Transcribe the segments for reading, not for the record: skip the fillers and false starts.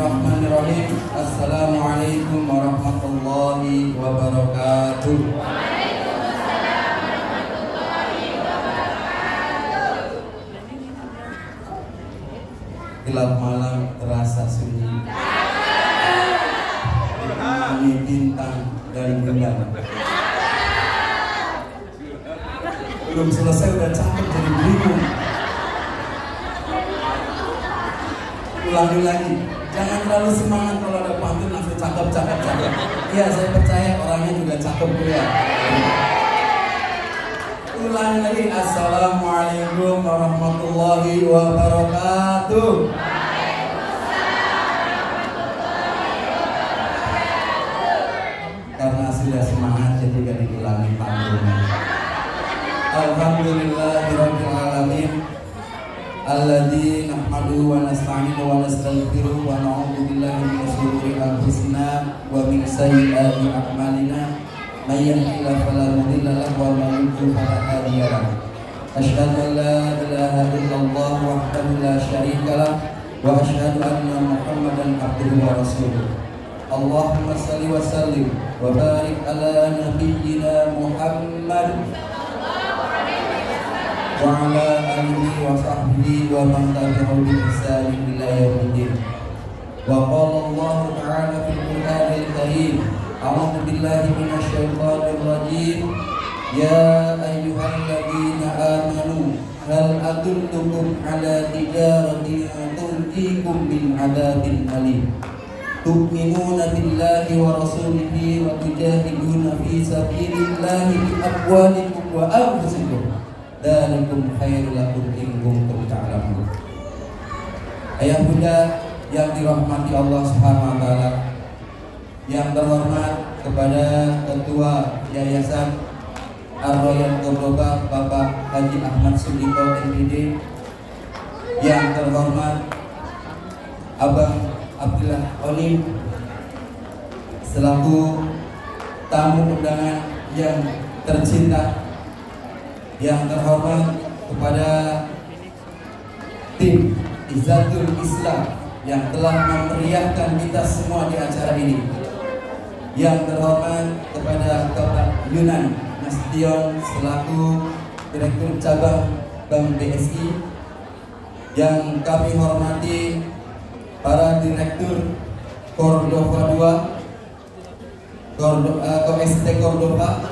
Bismillahirrahmanirrahim. Assalamualaikum warahmatullahi wabarakatuh. Waalaikumsalam warahmatullahi wabarakatuh. Gelap malam terasa sunyi. Ini bintang dari bulan. Belum selesai udah cakep jadi bingung. Ulangi lagi, jangan terlalu semangat kalau ada pantun langsung cakep. Iya, saya percaya orangnya juga cakep ya. Ulangi lagi, assalamualaikum warahmatullahi wabarakatuh. Karena sudah semangat jadi gak diulangi pantunnya. Alhamdulillahirabbil alamin. Alladzi nahmaduhu wa nasta'inuhu wa nastaghfiruhu wa na'udzu billahi min shururi anfusina wa min sayyiati a'malina may yahdihillahu fala mudilla lahu wa may yudlil fala hadiya lahu. Asyhadu an la ilaha illallah wahdahu la syarika lah wa asyhadu anna Muhammadan abduhu wa rasuluh. Allahumma shalli wa sallim wa barik ala nabiyyina Muhammad wa ala alihi wa sahbihi wa man tabi'ahu bi ihsan ila yaumiddin. Wa qala Allah ta'ala fil Qur'anil Karim, a'udzu billahi minasy syaithanir rajim. Ya ayyuhalladzina amanu hal adullukum ala tijaratin tunjikum min 'adzabin alim. Tu'minuna billahi wa rasulihi wa tujahiduna fi sabilillahi bi amwalikum wa anfusikum. Dzalikum khairul lakum in kuntum ta'lamun. Ayah bunda yang dirahmati Allah Subhanahu wa taala, yang terhormat kepada Ketua Yayasan Ar-Royan Cordoba Bapak Haji Ahmad Sudiko MPD, yang terhormat Abang Abdullah Onim selaku tamu undangan yang tercinta, yang terhormat kepada tim Izzatul Islam yang telah memeriahkan kita semua di acara ini, yang terhormat kepada Bapak Yunan Nasution selaku Direktur Cabang Bank BSI, yang kami hormati para Direktur Cordova 2, KST Cordova,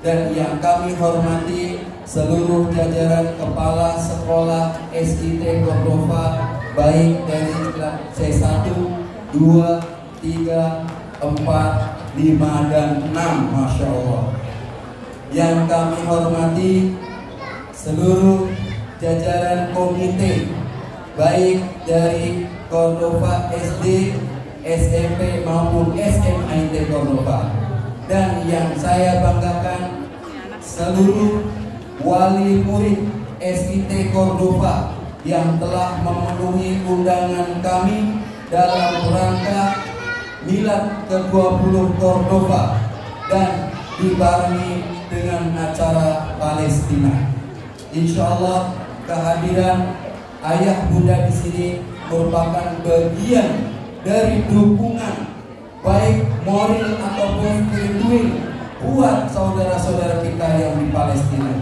dan yang kami hormati seluruh jajaran kepala sekolah SIT Cordova, baik dari C1, 2, 3, 4, 5, dan 6, Masya Allah. Yang kami hormati seluruh jajaran komite, baik dari Cordova SD, SMP maupun SMA IT Cordova. Dan yang saya banggakan, seluruh wali murid SIT Cordova yang telah memenuhi undangan kami dalam rangka Milad ke-20 Cordova dan dibarengi dengan acara Palestina. Insya Allah kehadiran ayah bunda di sini merupakan bagian dari dukungan baik moral ataupun spiritual buat saudara-saudara kita yang di Palestina.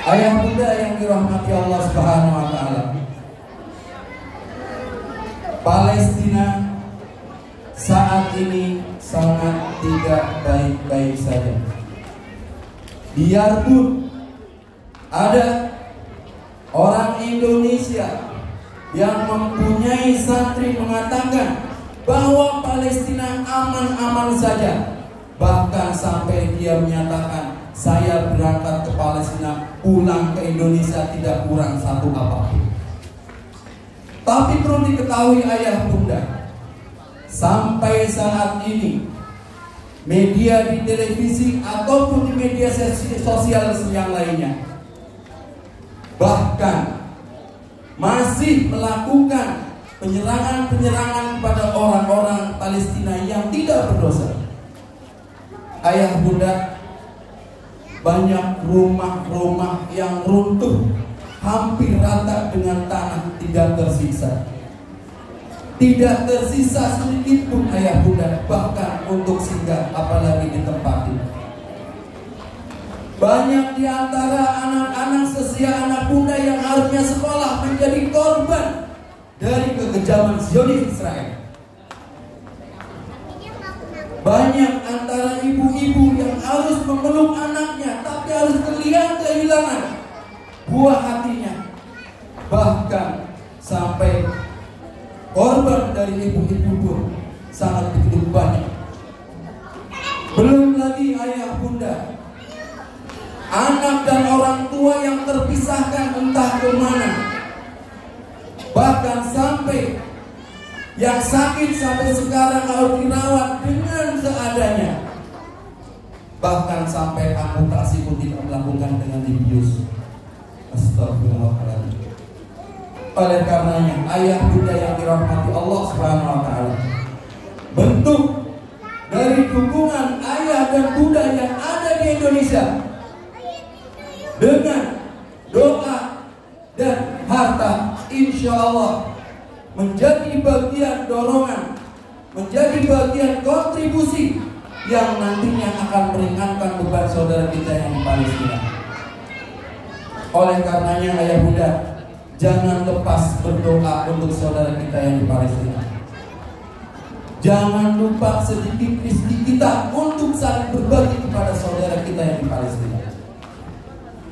Ayah bunda yang dirahmati Allah Subhanahu wa taala, Palestina saat ini sangat tidak baik-baik saja. Biarpun ada orang Indonesia yang mempunyai santri mengatakan bahwa Palestina aman-aman saja, bahkan sampai dia menyatakan, saya berangkat ke Palestina, pulang ke Indonesia tidak kurang satu apapun. Tapi perlu diketahui ayah bunda, sampai saat ini media di televisi ataupun di media sosial yang lainnya bahkan masih melakukan penyerangan-penyerangan pada orang-orang Palestina yang tidak berdosa. Ayah bunda, banyak rumah-rumah yang runtuh hampir rata dengan tanah, tidak tersiksa. Tidak tersisa sedikit pun ayah bunda, bahkan untuk singgah apalagi ditempati. Banyak di antara anak-anak sesia anak bunda yang harusnya sekolah menjadi korban dari kekejaman Zionis Israel. Banyak antara ibu-ibu yang harus memeluk anaknya, tapi harus kehilangan buah hatinya. Bahkan sampai korban dari ibu-ibu pun sangat begitu banyak. Belum lagi ayah bunda, anak dan orang tua yang terpisahkan entah kemana. Bahkan sampai yang sakit sampai sekarang harus dirawat dengan seadanya. Bahkan sampai amputasi pun tidak melakukan dengan dibius. Astagfirullahaladzim. Oleh karenanya ayah bunda yang dirahmati Allah Subhanahu wa taala, bentuk dari dukungan ayah dan bunda yang ada di Indonesia dengan doa dan harta, insya Allah menjadi bagian dorongan, menjadi bagian kontribusi yang nantinya akan meringankan beban saudara kita yang di Palestina. Oleh karenanya ayah bunda, jangan lepas berdoa untuk saudara kita yang di Palestina. Jangan lupa sedikit rezeki kita untuk saling berbagi kepada saudara kita yang di Palestina.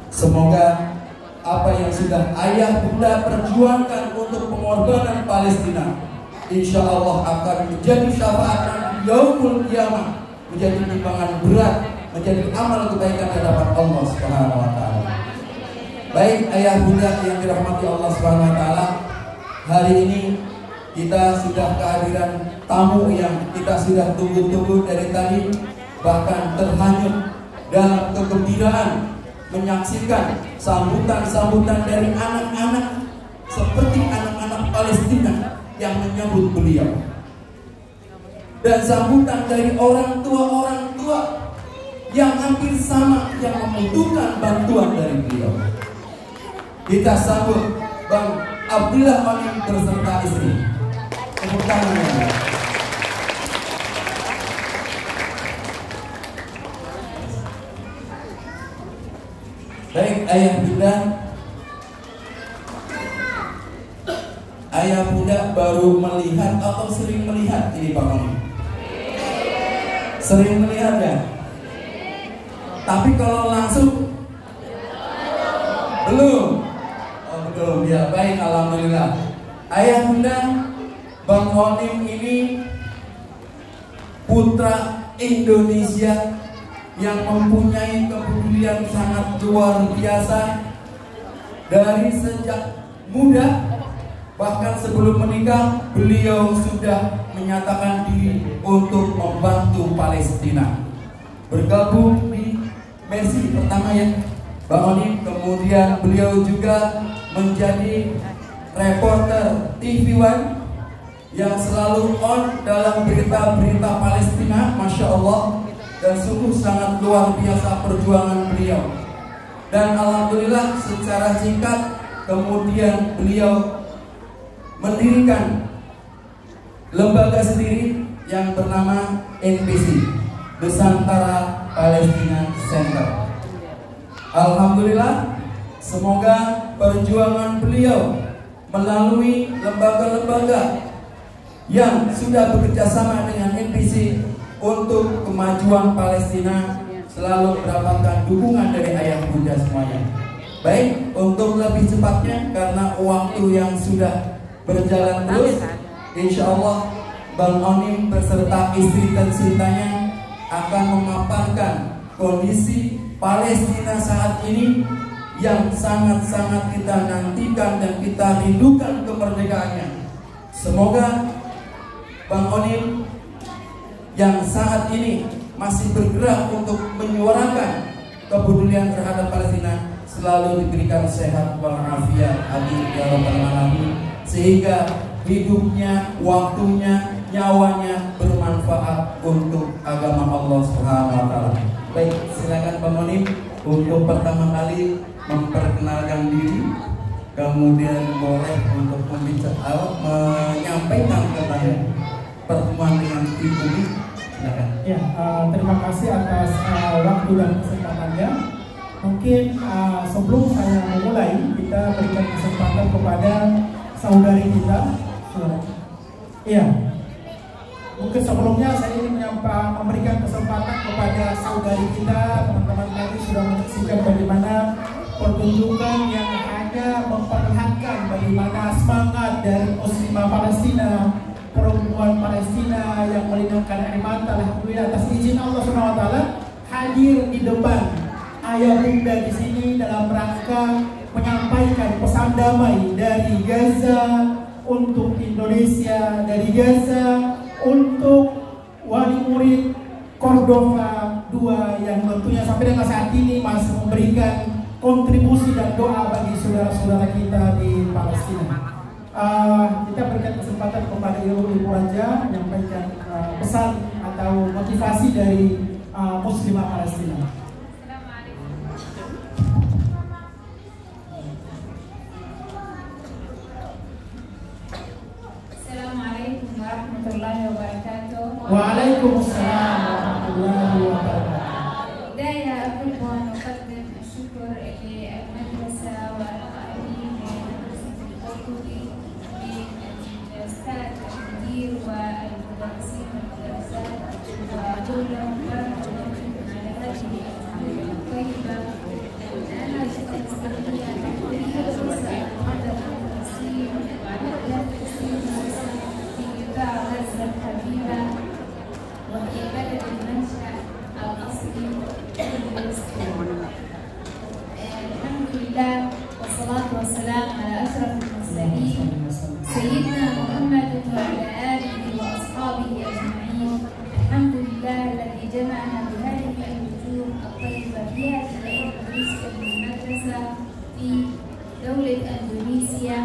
Semoga apa yang sudah ayah bunda perjuangkan untuk pengorbanan Palestina, insya Allah akan menjadi syafaat di yaumul qiyamah, menjadi timbangan berat, menjadi amal kebaikan di hadapan Allah Subhanahu wa taala. Baik ayah bunda yang dirahmati Allah Subhanahu wa taala, hari ini kita sudah kehadiran tamu yang kita sudah tunggu-tunggu dari tadi, bahkan terhanyut dalam kegembiraan menyaksikan sambutan-sambutan dari anak-anak seperti anak-anak Palestina yang menyambut beliau, dan sambutan dari orang tua yang hampir sama yang membutuhkan bantuan dari beliau. Kita sambut Bang Abdillah Onim berserta istri. Tepuk tangan. Baik ayah bunda baru melihat atau sering melihat ini Pak Onim? Sering melihat ya? Tapi kalau langsung belum? Oh belum ya, baik alhamdulillah. Ayah bunda, Bang Onim ini putra Indonesia yang mempunyai kepedulian sangat luar biasa dari sejak muda. Bahkan sebelum menikah beliau sudah menyatakan diri untuk membantu Palestina, bergabung di Mercy pertama ya Bang Onim. Kemudian beliau juga menjadi reporter TV One yang selalu on dalam berita-berita Palestina, Masya Allah. Dan sungguh sangat luar biasa perjuangan beliau. Dan alhamdulillah secara singkat kemudian beliau mendirikan lembaga sendiri yang bernama NPC, Nusantara Palestina Center. Alhamdulillah, semoga perjuangan beliau melalui lembaga-lembaga yang sudah bekerjasama dengan NPC untuk kemajuan Palestina selalu mendapatkan dukungan dari ayah bunda semuanya. Baik, untuk lebih cepatnya karena waktu yang sudah berjalan terus, insya Allah Bang Onim beserta istri tercintanya akan memaparkan kondisi Palestina saat ini yang sangat-sangat kita nantikan dan kita rindukan kemerdekaannya. Semoga Bang Onim yang saat ini masih bergerak untuk menyuarakan kepedulian terhadap Palestina selalu diberikan sehat walafiat, amin ya rabbal alamin, sehingga hidupnya, waktunya, nyawanya bermanfaat untuk agama Allah Subhanahu wa taala. Baik, silakan Bang Onim untuk pertama kali memperkenalkan diri kemudian boleh untuk menyampaikan tentang pertemuan dengan Ibu. Silakan. Ya, terima kasih atas waktu dan kesempatannya. Mungkin sebelum saya memulai, kita berikan kesempatan kepada saudari kita. Iya. Mungkin sebelumnya saya ingin memberikan kesempatan kepada saudari kita. Teman-teman tadi sudah menyaksikan bagaimana pertunjukan yang hanya memperlihatkan bagaimana semangat dari muslimah Palestina, perempuan Palestina yang melindungi air mata. Alhamdulillah atas izin Allah SWT hadir di depan ayah bunda di sini dalam rangka menyampaikan pesan damai dari Gaza untuk Indonesia, dari Gaza untuk wali murid Cordova II yang tentunya sampai dengan saat ini masih memberikan kontribusi dan doa bagi saudara-saudara kita di Palestina. Kita berikan kesempatan kepada Ibu Raja menyampaikan pesan atau motivasi dari muslimah Palestina. Assalamualaikum warahmatullahi wabarakatuh. Waalaikumsalam warahmatullahi wabarakatuh. بداية أحب أن أقدم الشكر للمدرسة والقائمين بمدرسة القرطبي للأستاذ المدير والمدرسين والمدرسات وأقول لهم بارك الله فيكم على هذه الجهود الطيبة. أنا أستطيع أن أقول فرصة أحضر التنسيق وأحداث تسليم في قطاع غزة الحبيبة وهي بلد المنشأ الأصلي الحمد لله والصلاة والسلام على أشرف المرسلين سيدنا محمد وعلى آله وأصحابه أجمعين. الحمد لله الذي جمعنا بهذه الوجوه الطيبة في هذه المدرسة في دولة إندونيسيا.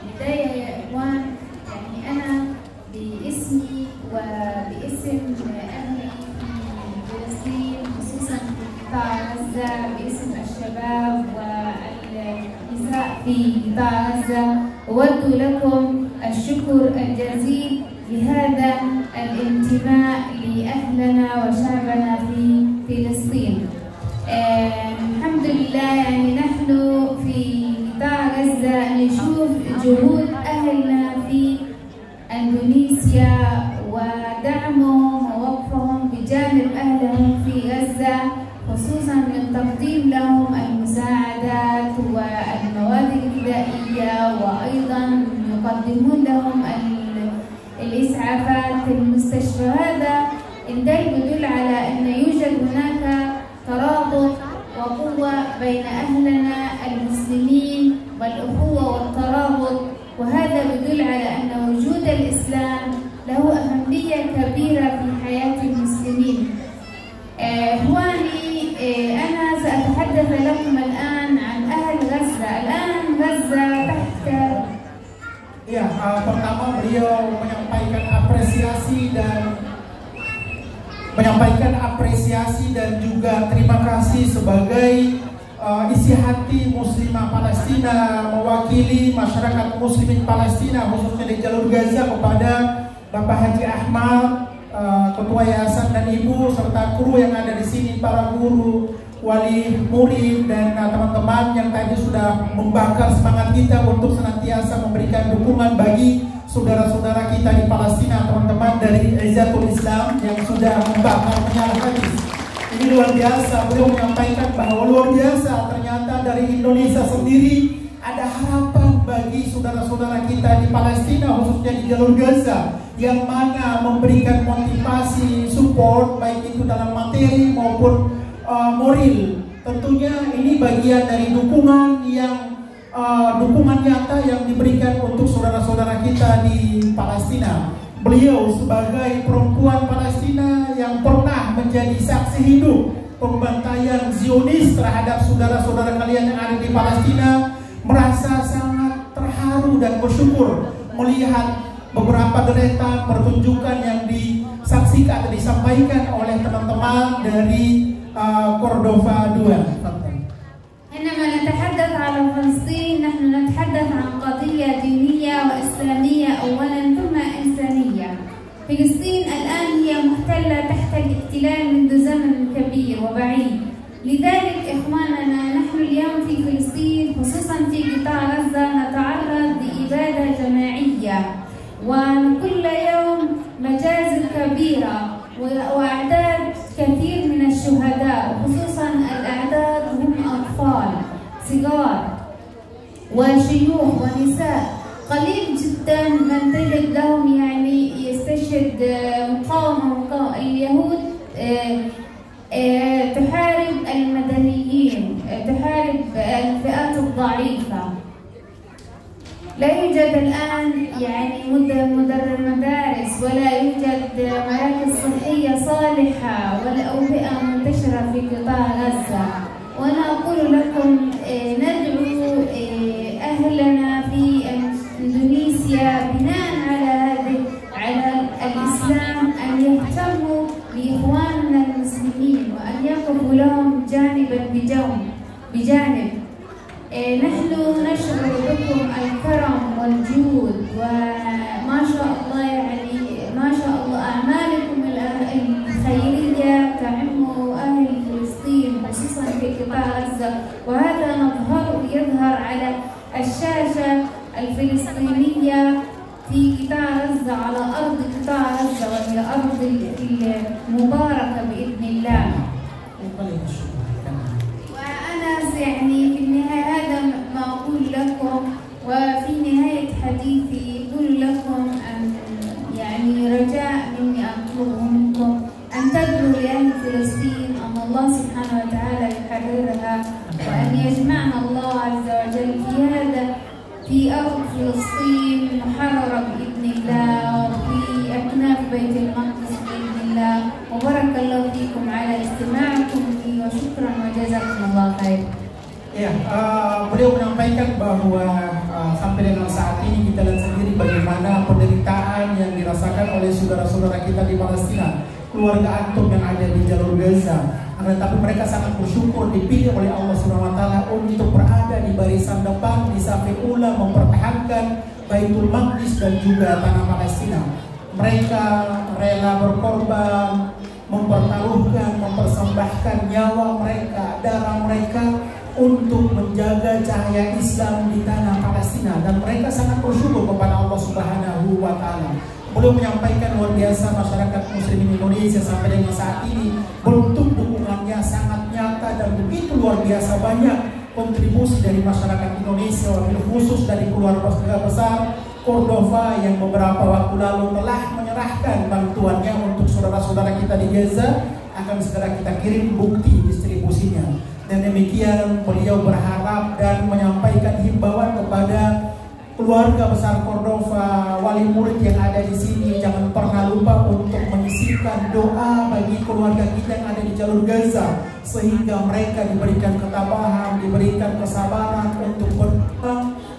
بداية يا إخوان، يعني أنا باسمي وباسم أهلي فلسطين خصوصا في قطاع غزة، باسم الشباب والنساء في قطاع غزة، أود لكم الشكر الجزيل لهذا الانتماء لأهلنا وشعبنا في فلسطين. الحمد لله يعني نحن في قطاع غزة نشوف جهود أهلنا في إندونيسيا ودعمهم ووقفهم بجانب أهلهم في غزة، خصوصا من تقديم لهم المساعدات والمواد الغذائية، وأيضا يقدمون لهم الإسعافات في المستشفى. هذا يدل على أن يوجد هناك ترابط وقوة بين أهلنا المسلمين والأخوة والترابط، وهذا يدل على أن وجود الإسلام له أهمية كبيرة في حياة المسلمين. إخواني، أنا سأتحدث لكم الآن عن أهل غزة. الآن غزة تحت pertama beliau menyampaikan apresiasi dan juga terima kasih sebagai isi hati muslimah Palestina mewakili masyarakat muslimin Palestina khususnya di jalur Gaza kepada Bapak Haji Ahmad, Ketua Yayasan dan Ibu serta kru yang ada di sini, para guru, wali murid dan teman-teman yang tadi sudah membakar semangat kita untuk senantiasa memberikan dukungan bagi saudara-saudara kita di Palestina, teman-teman dari Izzatul Islam yang sudah membakar menyala hadis. Ini luar biasa, beliau menyampaikan bahwa luar biasa ternyata dari Indonesia sendiri ada harapan bagi saudara-saudara kita di Palestina khususnya di jalur Gaza yang mana memberikan motivasi, support baik itu dalam materi maupun moral. Tentunya ini bagian dari dukungan nyata yang diberikan untuk saudara-saudara kita di Palestina. Beliau sebagai perempuan Palestina yang pernah menjadi saksi hidup pembantaian Zionis terhadap saudara-saudara kalian yang ada di Palestina, merasa sangat terharu dan bersyukur melihat beberapa deretan pertunjukan yang disaksikan atau disampaikan oleh teman-teman dari Cordova II. عندما نتحدث على فلسطين نحن نتحدث عن قضية دينية وإسلامية أولا ثم إنسانية. فلسطين الآن هي محتلة تحت الاحتلال منذ زمن كبير وبعيد، لذلك إخواننا نحن اليوم في فلسطين خصوصا في قطاع غزة نتعرض لإبادة جماعية وكل يوم مجازر كبيرة وأعداد كثير من الشهداء، وخصوصا الأعداد هم أطفال صغار وشيوخ ونساء، قليل جدا من تجد لهم يعني يستشهد مقاومة. اليهود تحارب المدنيين، تحارب الفئات الضعيفة. لا يوجد الآن يعني مدارس ولا يوجد مراكز صحية صالحة ولا أوبئة منتشرة في قطاع غزة. وأنا أقول لكم ندعو أهلنا في إندونيسيا بناء على الإسلام أن يهتموا بإخواننا المسلمين وأن يقفوا لهم جانبا بجانب. نحن نشعر بكم الكرم والجود وما شاء الله، يعني ما شاء الله أعمالكم الخيرية تعم أهل فلسطين خصوصا في قطاع غزة، وهذا يظهر على الشاشة الفلسطينية في قطاع غزة، على أرض قطاع غزة وهي أرض المباركة بإذن الله. وأنا يعني في النهاية هذا ما أقول لكم، وفي نهاية حديثي أقول لكم أن يعني رجاء مني أطلب منكم أن تدعوا لأهل فلسطين أن الله سبحانه وتعالى يحررها، وأن يجمعنا الله عز وجل في أرض فلسطين محررة بإذن الله، وفي أكناف بيت المقدس بإذن الله. وبارك الله فيكم على استماعكم لي، وشكرا وجزاكم الله خير. Ya, beliau menyampaikan bahwa sampai dengan saat ini kita lihat sendiri bagaimana penderitaan yang dirasakan oleh saudara-saudara kita di Palestina, keluarga antum yang ada di jalur Gaza. Tetapi mereka sangat bersyukur dipilih oleh Allah Subhanahu wa taala untuk berada di barisan depan di samping ula mempertahankan Baitul Maqdis dan juga tanah Palestina. Mereka rela berkorban, mempertaruhkan, mempersembahkan nyawa mereka, darah mereka untuk menjaga cahaya Islam di tanah Palestina, dan mereka sangat bersyukur kepada Allah Subhanahu wa taala. Beliau menyampaikan luar biasa masyarakat muslim Indonesia sampai dengan saat ini bentuk dukungannya sangat nyata dan begitu luar biasa banyak kontribusi dari masyarakat Indonesia, wabil khusus dari keluarga besar Cordova yang beberapa waktu lalu telah menyerahkan bantuannya untuk saudara-saudara kita di Gaza. Akan segera kita kirim bukti distribusinya. Dan demikian beliau berharap dan menyampaikan himbauan kepada keluarga besar Cordova, wali murid yang ada di sini, jangan pernah lupa untuk menyisipkan doa bagi keluarga kita yang ada di jalur Gaza, sehingga mereka diberikan ketabahan, diberikan kesabaran untuk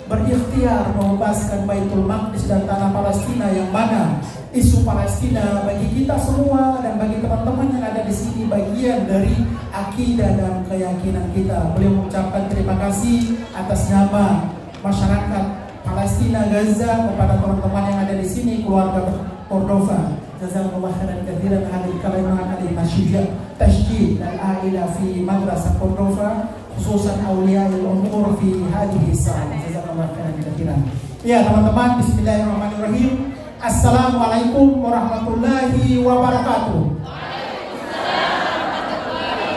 berikhtiar membebaskan Baitul Maqdis dan tanah Palestina, yang mana isu Palestina bagi kita semua dan bagi teman-teman yang ada di sini bagian dari akidah dan keyakinan kita. Beliau mengucapkan terima kasih atas nama masyarakat Palestina Gaza kepada teman-teman yang ada di sini, keluarga Cordova. Jazakumullah khairan katsiran hadhihi kalimah syuja' tasjid al-aila fi madrasah Cordova, khususan auliyaul umur fi hadhihi sa'ah. Jazakumullah khairan katsiran. Ya teman-teman, bismillahirrahmanirrahim. Assalamualaikum warahmatullahi wabarakatuh.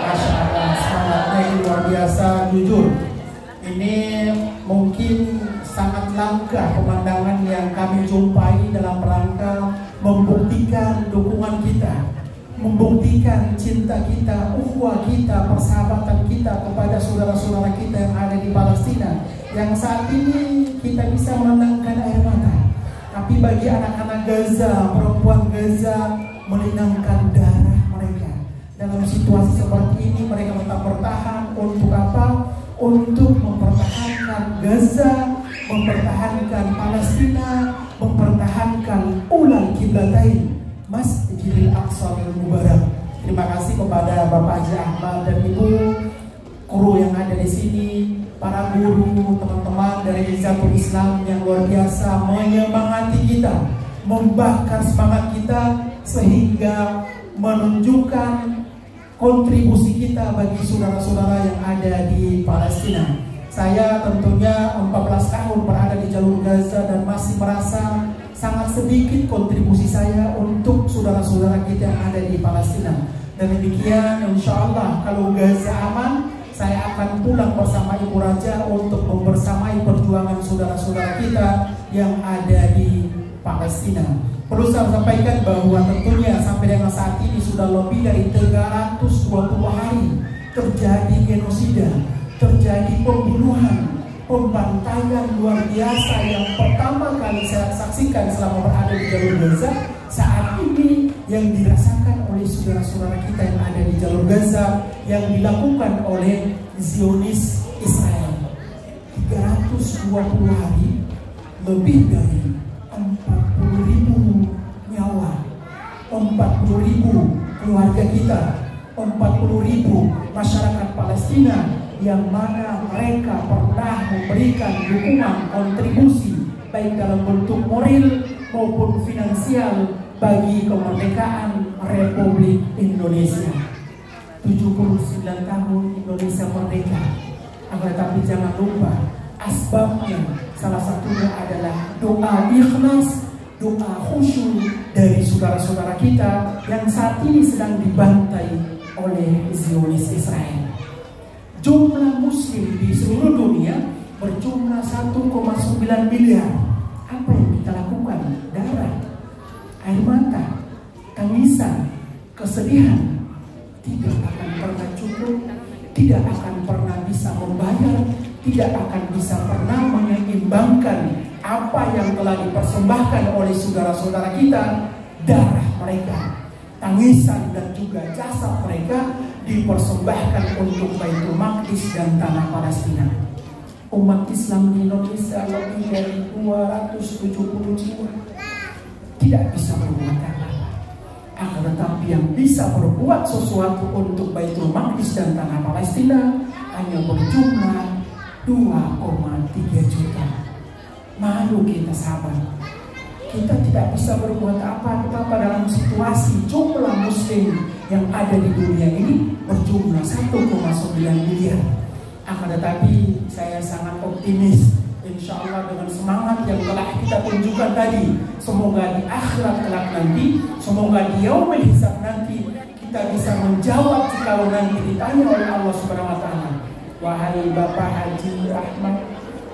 Masya Allah, semangatnya ini luar biasa. Jujur, ini mungkin sangat langka pemandangan yang kami jumpai dalam rangka membuktikan dukungan kita, membuktikan cinta kita, ukhuwah kita, persahabatan kita kepada saudara-saudara kita yang ada di Palestina, yang saat ini kita bisa menenangkan air mata. Tapi bagi anak-anak Gaza, perempuan Gaza, melinangkan darah mereka. Dalam situasi seperti ini mereka tetap bertahan. Untuk apa? Untuk mempertahankan Gaza, mempertahankan Palestina, mempertahankan ulal kiblatain, Masjidil Aqsa Mubarak. Terima kasih kepada Bapak Haji Ahmad dan Ibu, kru yang ada di sini, para guru, teman-teman dari Izzatun Islam yang luar biasa menyemangati kita, membakar semangat kita sehingga menunjukkan kontribusi kita bagi saudara-saudara yang ada di Palestina. Saya tentunya 14 tahun berada di jalur Gaza dan masih merasa sangat sedikit kontribusi saya untuk saudara-saudara kita yang ada di Palestina. Dan demikian, insya Allah kalau Gaza aman, saya akan pulang bersama Ibu Raja untuk membersamai perjuangan saudara-saudara kita yang ada di Palestina. Perlu saya sampaikan bahwa tentunya sampai dengan saat ini sudah lebih dari 320 hari terjadi genosida, terjadi pembunuhan, pembantaian luar biasa yang pertama kali saya saksikan selama berada di jalur Gaza. Saat ini yang dirasakan oleh saudara-saudara kita yang ada di jalur Gaza yang dilakukan oleh Zionis Israel. 320 hari, lebih dari 40.000 nyawa, 40.000 keluarga kita, 40.000 masyarakat Palestina yang mana mereka pernah memberikan dukungan kontribusi baik dalam bentuk moral maupun finansial bagi kemerdekaan Republik Indonesia. 79 tahun Indonesia merdeka. Akan tetapi jangan lupa asbabnya, salah satunya adalah doa ikhlas, doa khusyuk dari saudara-saudara kita yang saat ini sedang dibantai oleh Zionis Israel. Jumlah muslim di seluruh dunia berjumlah 1,9 miliar. Apa yang kita lakukan? Darah, air mata, tangisan, kesedihan tidak akan pernah cukup, tidak akan pernah bisa membayar, tidak akan bisa pernah menyeimbangkan apa yang telah dipersembahkan oleh saudara-saudara kita. Darah mereka, tangisan dan juga jasad mereka dipersembahkan untuk Baitul Maqdis dan tanah Palestina. Umat Islam di Indonesia lebih dari 270 jiwa tidak bisa berbuat apa-apa. Akan tetapi yang bisa berbuat sesuatu untuk Baitul Maqdis dan tanah Palestina hanya berjumlah 2,3 juta. Malu kita sahabat. Kita tidak bisa berbuat apa-apa dalam situasi jumlah muslim yang ada di dunia ini berjumlah 1,9 miliar. Akan tetapi saya sangat optimis, insya Allah dengan semangat yang telah kita tunjukkan tadi, semoga di akhirat kelak nanti, semoga di yaumul hisab nanti kita bisa menjawab jika nanti ditanya oleh Allah Subhanahu wa taala. Wahai Bapak Haji Ahmad,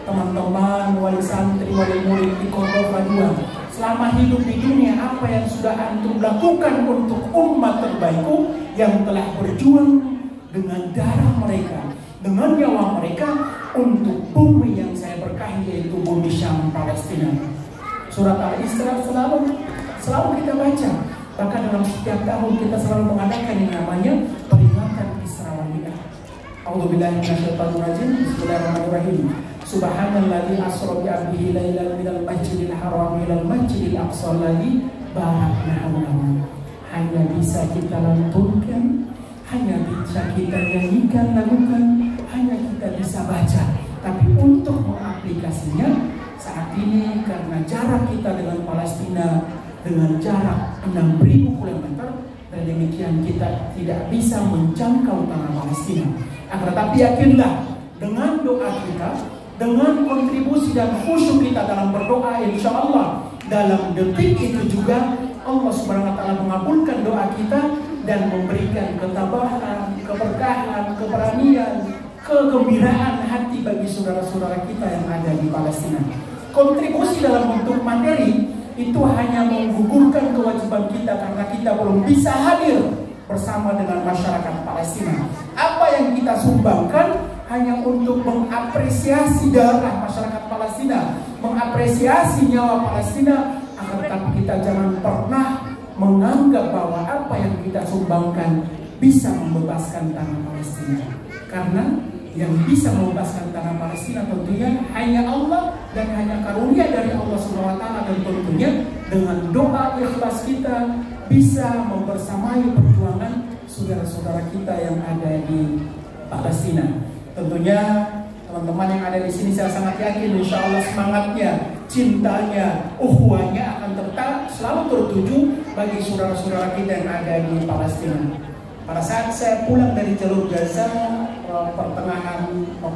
teman-teman wali santri, wali murid di Cordova 2, selama hidup di dunia apa yang sudah antum lakukan untuk umat terbaikku yang telah berjuang dengan darah mereka, dengan nyawa mereka untuk bumi yang saya berkahi, yaitu bumi Syam Palestina. Surat Al-Isra selalu kita baca. Bahkan dalam setiap tahun kita selalu mengadakan yang namanya peringatan Isra wal Mi'raj. A'udzubillahi minasyaitonir rajim. Bismillahirrahmanirrahim. Subhanalladzi asra bi 'abdihi lailan minal masjidil haram ilal masjidil aqsa alladzi barakna hawlahu. Hanya bisa kita lantunkan, hanya bisa kita nyanyikan, lakukan, hanya kita bisa baca. Tapi untuk mengaplikasinya saat ini karena jarak kita dengan Palestina dengan jarak 6.000 km, dan demikian kita tidak bisa menjangkau tanah Palestina. Akan tetapi yakinlah dengan doa kita, dengan kontribusi dan khusyuk kita dalam berdoa, insya Allah dalam detik itu juga Allah Subhanahu wa taala mengabulkan doa kita dan memberikan ketabahan, keberkahan, keberanian, kegembiraan hati bagi saudara-saudara kita yang ada di Palestina. Kontribusi dalam bentuk materi itu hanya menggugurkan kewajiban kita karena kita belum bisa hadir bersama dengan masyarakat Palestina. Apa yang kita sumbangkan hanya untuk mengapresiasi darah masyarakat Palestina, mengapresiasi nyawa Palestina, akan tetapi kita jangan pernah menganggap bahwa apa yang kita sumbangkan bisa membebaskan tanah Palestina. Karena yang bisa membebaskan tanah Palestina tentunya hanya Allah dan hanya karunia dari Allah SWT, dan tentunya dengan doa ikhlas kita bisa membersamai perjuangan saudara-saudara kita yang ada di Palestina. Tentunya Teman-teman yang ada di sini saya sangat yakin insya Allah semangatnya, cintanya, ukhuwahnya akan tetap selalu tertuju bagi saudara-saudara kita yang ada di Palestina. Pada saat saya pulang dari jalur Gaza pertengahan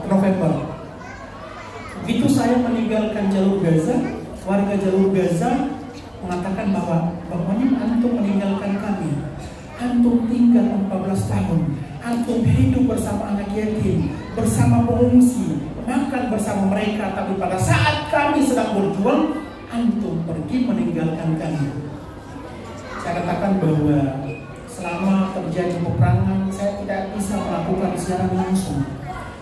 November, begitu saya meninggalkan jalur Gaza, warga jalur Gaza mengatakan bahwa bagaimana antum meninggalkan kami? Antum tinggal 14 tahun, antum hidup bersama anak yatim, bersama pengungsi, makan bersama mereka, tapi pada saat kami sedang berjuang, antum pergi meninggalkan kami. Saya katakan bahwa selama terjadi peperangan, saya tidak bisa melakukan secara langsung.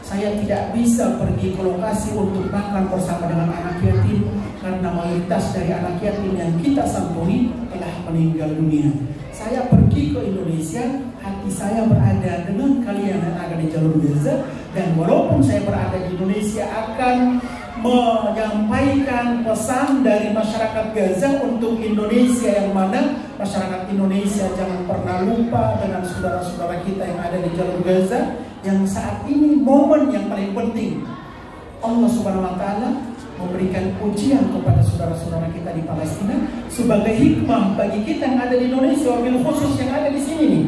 Saya tidak bisa pergi ke lokasi untuk makan bersama dengan anak yatim, karena mayoritas dari anak yatim yang kita santuni telah meninggal dunia. Saya pergi ke Indonesia, hati saya berada dengan kalian yang ada di jalur Gaza, dan walaupun saya berada di Indonesia akan menyampaikan pesan dari masyarakat Gaza untuk Indonesia, yang mana masyarakat Indonesia jangan pernah lupa dengan saudara-saudara kita yang ada di jalur Gaza, yang saat ini momen yang paling penting. Allah Subhanahu wa Ta'ala memberikan ujian kepada saudara-saudara kita di Palestina sebagai hikmah bagi kita yang ada di Indonesia, wabil khusus yang ada di sini nih.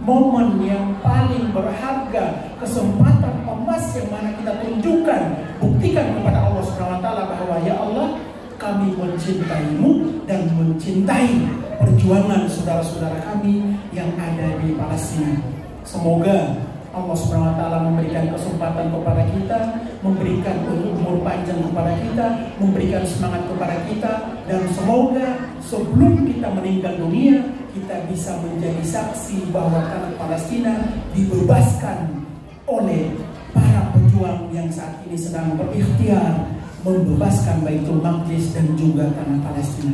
Momen yang paling berharga, kesempatan emas yang mana kita tunjukkan, buktikan kepada Allah Subhanahu wa Ta'ala bahwa ya Allah, kami mencintaimu dan mencintai perjuangan saudara-saudara kami yang ada di Palestina. Semoga Allah Subhanahu wa Ta'ala memberikan kesempatan kepada kita, memberikan umur panjang kepada kita, memberikan semangat kepada kita, dan semoga sebelum kita meninggal dunia, kita bisa menjadi saksi bahwa tanah Palestina dibebaskan oleh para pejuang yang saat ini sedang berikhtiar membebaskan Baitul Maqdis dan juga tanah Palestina.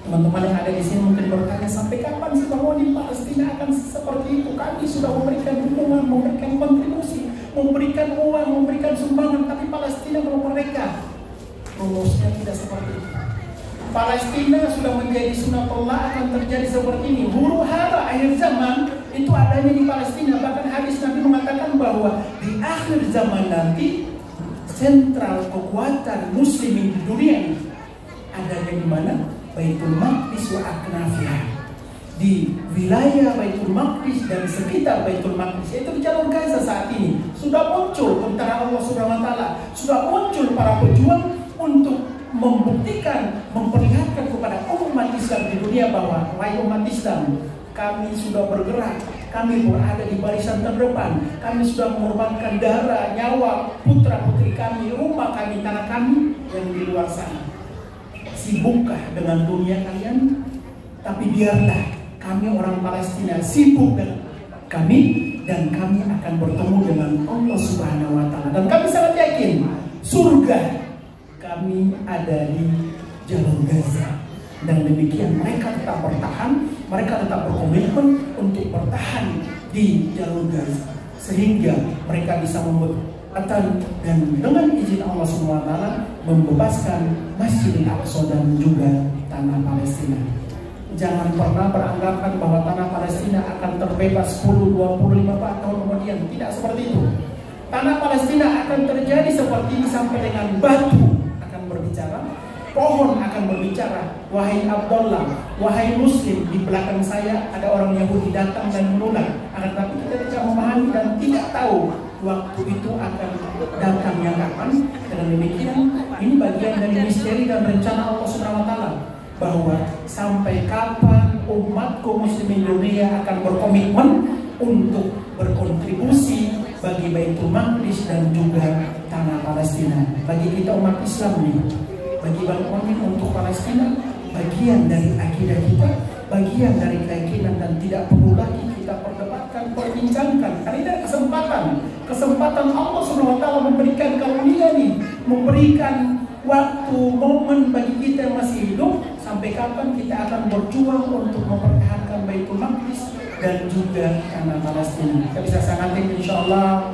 Teman-teman yang ada di sini mungkin bertanya, sampai kapan sih bahwa di Palestina akan seperti itu? Kami sudah memberikan dukungan, memberikan kontribusi, memberikan uang, memberikan sumbangan, tapi Palestina belum merdeka. Rumusnya tidak seperti itu. Palestina sudah menjadi sunatullah, akan terjadi seperti ini. Huru hara akhir zaman itu adanya di Palestina. Bahkan hadis Nabi mengatakan bahwa di akhir zaman nanti sentral kekuatan muslimin di dunia ini adanya di mana? Baitul Maqdis wa aknafiha. Di wilayah Baitul Maqdis dan sekitar Baitul Maqdis, itu di jalur Gaza saat ini sudah muncul tentara Allah Subhanahu wa Ta'ala, sudah muncul para pejuang untuk membuktikan, memperlihatkan kepada umat Islam di dunia bahwa wahai umat Islam, kami sudah bergerak, kami berada di barisan terdepan, kami sudah mengorbankan darah, nyawa, putra putri kami, rumah kami, tanah kami yang di luar sana. Sibukkah dengan dunia kalian? Tapi biarlah kami orang Palestina sibuk dengan kami, dan kami akan bertemu dengan Allah Subhanahu wa Ta'ala. Dan kami sangat yakin surga kami ada di jalur Gaza. Dan demikian mereka tetap bertahan, mereka tetap berkomitmen untuk bertahan di jalur Gaza, sehingga mereka bisa dan dengan izin Allah Subhanahu wa Ta'ala membebaskan Masjidil Aqsa dan juga tanah Palestina. Jangan pernah beranggapan bahwa tanah Palestina akan terbebas 10, 20, 50 tahun kemudian. Tidak seperti itu. Tanah Palestina akan terjadi seperti ini sampai dengan batu akan berbicara, pohon akan berbicara. Wahai Abdullah, wahai Muslim, di belakang saya ada orang Yahudi datang dan menulang. Akan tetapi kita tidak memahami dan tidak tahu waktu itu akan datangnya kapan. Dengan demikian, ini bagian dari misteri dan rencana Allah Subhanahu wa Ta'ala, bahwa sampai kapan umatku muslimin dunia akan berkomitmen untuk berkontribusi bagi Baitul Maqdis dan juga tanah Palestina. Bagi kita umat Islam nih, bagi bantuan untuk Palestina, bagian dari akidah kita, bagian dari keyakinan, dan tidak perlu lagi kita perdebatkan, perbincangkan. Karena ini kesempatan Allah Subhanahu wa Ta'ala memberikan karunia nih, memberikan waktu, momen bagi kita yang masih hidup. Sampai kapan kita akan berjuang untuk mempertahankan Baitul Maqdis dan juga tanah Palestina. Kita bisa sangatin insya Allah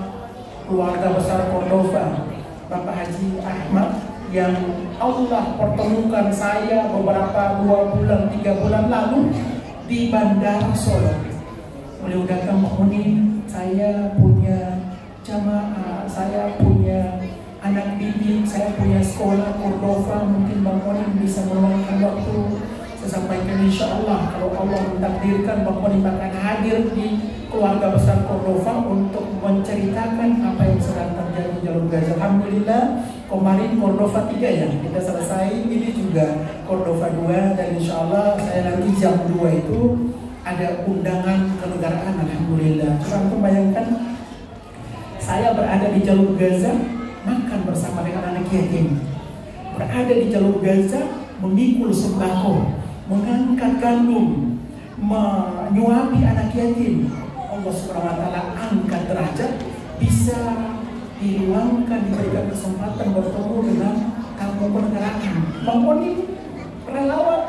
keluarga besar Cordova, Bapak Haji Ahmad, yang Allah pertemukan saya beberapa 2 bulan, 3 bulan lalu di Bandara Solo. Beliau datang menghuni, saya punya jamaah, saya punya anak didik, saya punya sekolah Cordova, mungkin Bang Onim bisa meluangkan waktu. Saya sampaikan insya Allah kalau Allah mentakdirkan Bang Onim akan hadir di keluarga besar Cordova untuk menceritakan apa yang sedang terjadi di jalur Gaza. Alhamdulillah kemarin Cordova 3 ya kita selesai, ini juga Cordova 2, dan insya Allah saya nanti jam 2 itu ada undangan kenegaraan. Alhamdulillah. Coba bayangkan saya berada di jalur Gaza, makan bersama dengan anak yatim, berada di jalur Gaza, memikul sembako, mengangkat gandum, menyuapi anak yatim. Allah Subhanahu wa Ta'ala angkat derajat, bisa diluangkan, diberikan kesempatan bertemu dengan kampung kenegaraan. Bang Onim relawan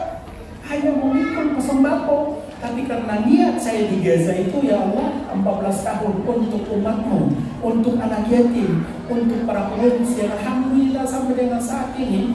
hanya memikul sembako, tapi karena niat saya di Gaza itu, ya Allah, 14 tahun untuk umatmu, untuk anak yatim, untuk para pengungsi, alhamdulillah sampai dengan saat ini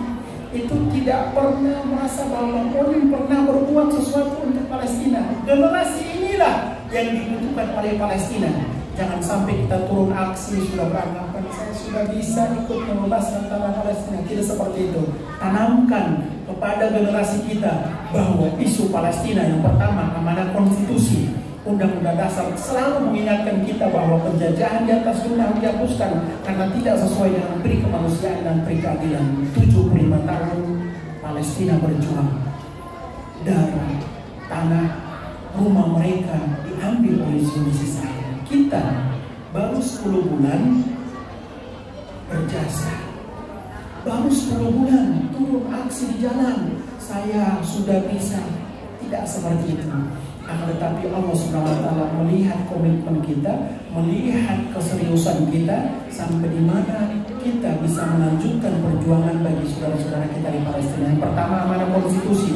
itu tidak pernah merasa bahwa Onim pernah berbuat sesuatu untuk Palestina. Generasi inilah yang dibutuhkan oleh Palestina. Jangan sampai kita turun aksi sudah beranggapan saya sudah bisa ikut membebaskan tanah Palestina. Tidak seperti itu. Tanamkan kepada generasi kita bahwa isu Palestina yang pertama, amanah konstitusi, Undang-Undang Dasar selalu mengingatkan kita bahwa penjajahan di atas dunia harus dihapuskan karena tidak sesuai dengan peri kemanusiaan dan peri keadilan. 75 tahun Palestina berjuang, darah, tanah, rumah mereka diambil oleh Zionis Israel. Kita baru 10 bulan berjasa, baru 10 bulan turun aksi di jalan, saya sudah bisa. Tidak seperti itu. Akan tetapi Allah Subhanahu wa Ta'ala melihat komitmen kita, melihat keseriusan kita, sampai di mana kita bisa melanjutkan perjuangan bagi saudara-saudara kita di Palestina. Yang pertama, amanah konstitusi.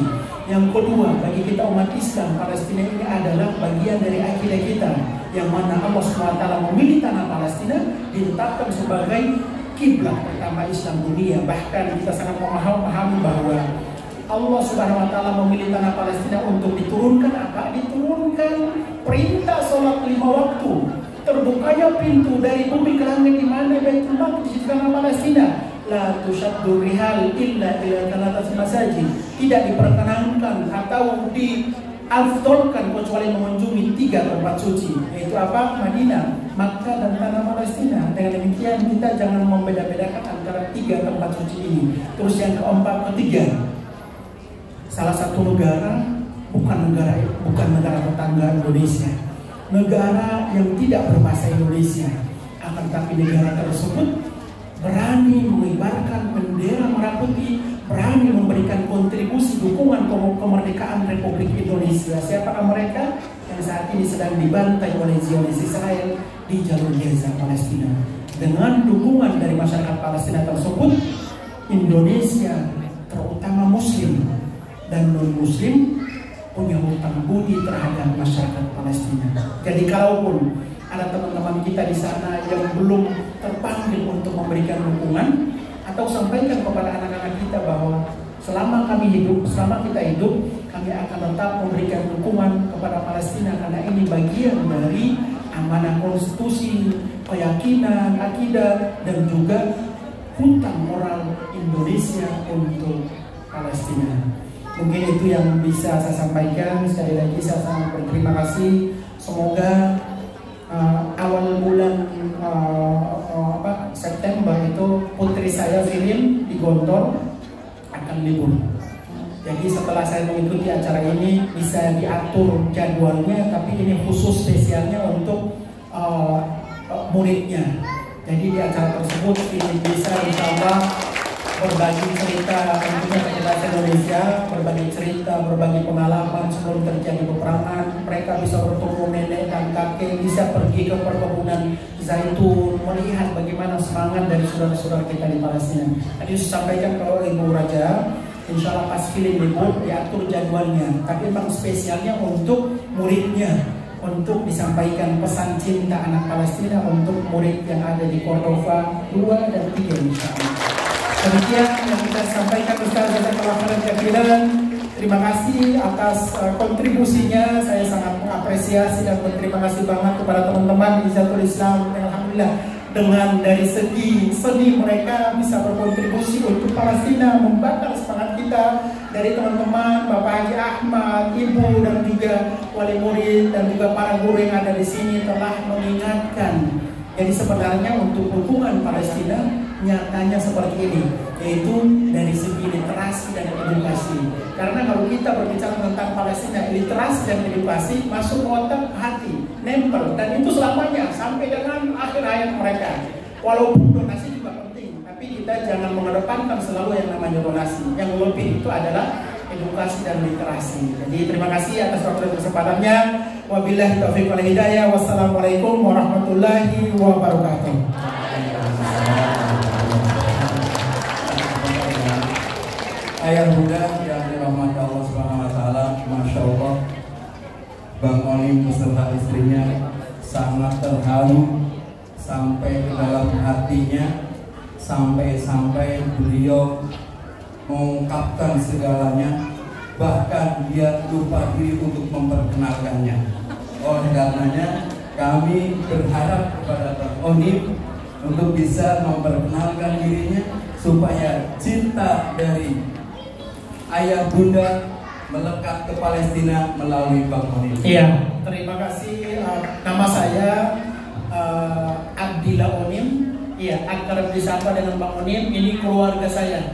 Yang kedua, bagi kita umat Islam, Palestina ini adalah bagian dari akidah kita, yang mana Allah Subhanahu wa Ta'ala memilih tanah Palestina ditetapkan sebagai kiblat pertama Islam dunia. Bahkan kita sangat memahami bahwa Allah Subhanahu wa Ta'ala memilih tanah Palestina untuk diturunkan apa? Diturunkan perintah sholat 5 waktu. Terbukanya pintu dari bumi ke langit di mana Baitul Maqdis di tanah Palestina. La tushaddu rihal illa ila thalathati masajid. Tidak diperkenankan atau diafdolkan kecuali mengunjungi 3 tempat suci, yaitu apa? Madinah, Makkah, dan tanah Palestina. Dengan demikian kita jangan membeda-bedakan antara 3 tempat suci ini. Terus yang keempat, ketiga, salah satu negara bukan negara tetangga Indonesia, negara yang tidak berbahasa Indonesia, akan tapi negara tersebut berani mengibarkan bendera merah putih, berani memberikan kontribusi dukungan kemerdekaan Republik Indonesia. Siapakah mereka? Yang saat ini sedang dibantai oleh Zionis Israel di jalur Gaza Palestina. Dengan dukungan dari masyarakat Palestina tersebut, Indonesia, terutama Muslim dan non-Muslim, punya hutang budi terhadap masyarakat Palestina. Jadi kalaupun ada teman-teman kita di sana yang belum terpanggil untuk memberikan dukungan, atau sampaikan kepada anak-anak kita bahwa selama kami hidup, selama kita hidup, kami akan tetap memberikan dukungan kepada Palestina karena ini bagian dari amanah konstitusi, keyakinan, akidah, dan juga hutang moral Indonesia untuk Palestina. Mungkin itu yang bisa saya sampaikan. Sekali lagi saya sangat berterima kasih. Semoga awal bulan September itu putri saya Filin di Gontor akan libur. Jadi setelah saya mengikuti acara ini bisa diatur jadwalnya, tapi ini khusus spesialnya untuk muridnya. Jadi di acara tersebut Filin bisa insya berbagi cerita tentunya tentang bahasa Indonesia, berbagi cerita, berbagi pengalaman sebelum terjadi peperangan. Mereka bisa bertemu nenek dan kakek, bisa pergi ke perkebunan zaitun, melihat bagaimana semangat dari saudara-saudara kita di Palestina. Tadi saya sampaikan kalau Ibu Raja, insya Allah pas film libur diatur jadwalnya, tapi memang spesialnya untuk muridnya, untuk disampaikan pesan cinta anak Palestina untuk murid yang ada di Cordova 2 dan 3 insya Allah. Demikian yang kita sampaikan Ustaz Jazakallahu khairan. Terima kasih atas kontribusinya. Saya sangat mengapresiasi dan berterima kasih banget kepada teman-teman di Izzatul Islam. Alhamdulillah dengan dari segi seni mereka bisa berkontribusi untuk Palestina, membakar semangat kita dari teman-teman Bapak Haji Ahmad, Ibu dan juga wali murid dan juga para guru yang ada di sini telah mengingatkan. Jadi sebenarnya untuk hubungan Palestina nyatanya seperti ini, yaitu dari segi literasi dan edukasi. Karena kalau kita berbicara tentang Palestina, literasi dan edukasi masuk otak, hati, nempel, dan itu selamanya sampai dengan akhir hayat mereka. Walaupun donasi juga penting, tapi kita jangan mengedepankan selalu yang namanya donasi. Yang lebih itu adalah edukasi dan literasi. Jadi terima kasih atas waktu dan kesempatannya. Wabillahi taufiq wal hidayah. Wassalamualaikum warahmatullahi wabarakatuh. Ayah Bunda yang dirahmati Allah Subhanahu wa taala, Masya Allah, Bang Onim beserta istrinya sangat terharu sampai ke dalam hatinya, sampai beliau mengungkapkan segalanya, bahkan dia lupa diri untuk memperkenalkannya. Oleh karenanya kami berharap kepada Bang Onim untuk bisa memperkenalkan dirinya supaya cinta dari ayah bunda melekat ke Palestina melalui Bang Onim. Iya, terima kasih. Nama saya Abdillah Onim. Iya, akrab disapa dengan Bang Onim. Ini keluarga saya.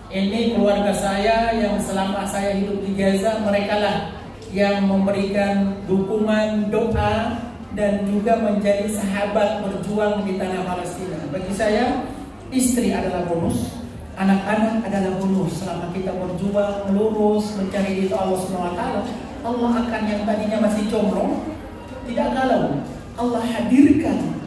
Ini keluarga saya yang selama saya hidup di Gaza, mereka lah yang memberikan dukungan, doa, dan juga menjadi sahabat berjuang di tanah Palestina. Bagi saya, istri adalah bonus. Anak-anak adalah bonus. Selama kita berjuang lurus mencari ridho Allah SWT, Allah akan yang tadinya masih jomblo tidak galau. Allah hadirkan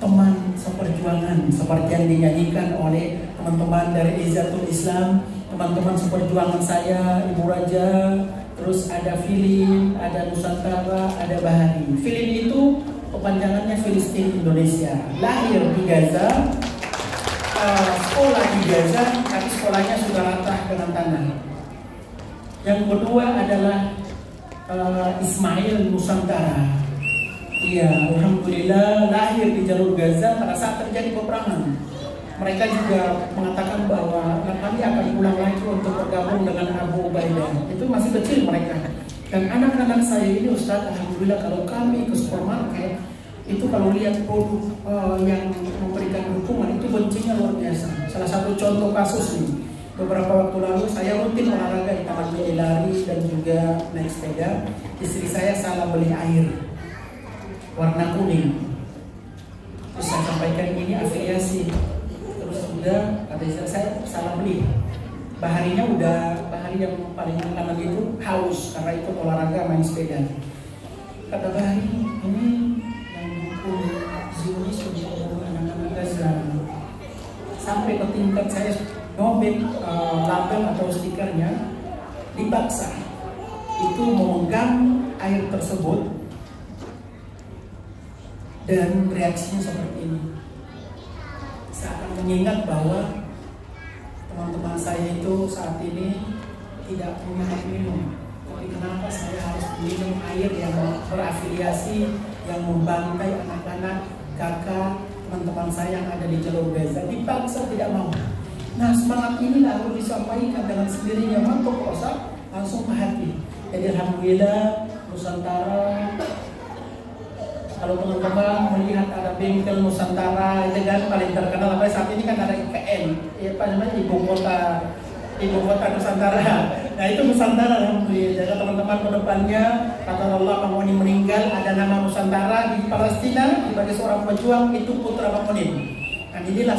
teman seperjuangan seperti yang dinyanyikan oleh teman-teman dari Izzatul Islam, teman-teman seperjuangan saya, Ibu Raja, terus ada Filin, ada Nusantara, ada Bahari. Filin itu kepanjangannya Filistin Indonesia. Lahir di Gaza, sekolah di Gaza, tapi sekolahnya sudah rata dengan tanah. Yang kedua adalah Ismail Nusantara. Iya, alhamdulillah lahir di jalur Gaza pada saat terjadi peperangan. Mereka juga mengatakan bahwa kami akan pulang lagi untuk bergabung dengan Abu Ubaidah. Itu masih kecil mereka. Dan anak-anak saya ini Ustaz, alhamdulillah kalau kami ke supermarket itu kalau lihat produk yang memberikan dukungan itu bencinya luar biasa. Salah satu contoh kasus nih, beberapa waktu lalu saya rutin olahraga di taman mini lari dan juga naik sepeda. Istri saya salah beli air warna kuning. Terus saya sampaikan ini afiliasi. Terus sudah kata istri saya salah beli. Bahari yang paling kanan itu haus karena ikut olahraga main sepeda. Kata Bahari, ini Zionis untuk anak-anak Gaza. Sampai ke tingkat saya ngobek label atau stikernya dipaksa itu memegang air tersebut dan reaksinya seperti ini. Saya akan mengingat bahwa teman-teman saya itu saat ini tidak punya air minum. Tapi kenapa saya harus minum air yang berafiliasi, yang membantai anak-anak, kakak, teman-teman saya yang ada di jalur Gaza, dipaksa tidak mau. Nah, semangat ini lalu disampaikan dengan sendirinya, mantap Ustaz, langsung ke hati. Jadi alhamdulillah Nusantara, kalau teman-teman melihat ada bengkel Nusantara itu kan paling terkenal, apalagi saat ini kan ada IKN, apa namanya, ibu kota Nusantara. Nah itu Nusantara alhamdulillah. Jadi teman-teman ke depannya, kata Allah Bang Onim meninggal, ada nama Nusantara di Palestina sebagai seorang pejuang, itu putra Bang Onim. Dan inilah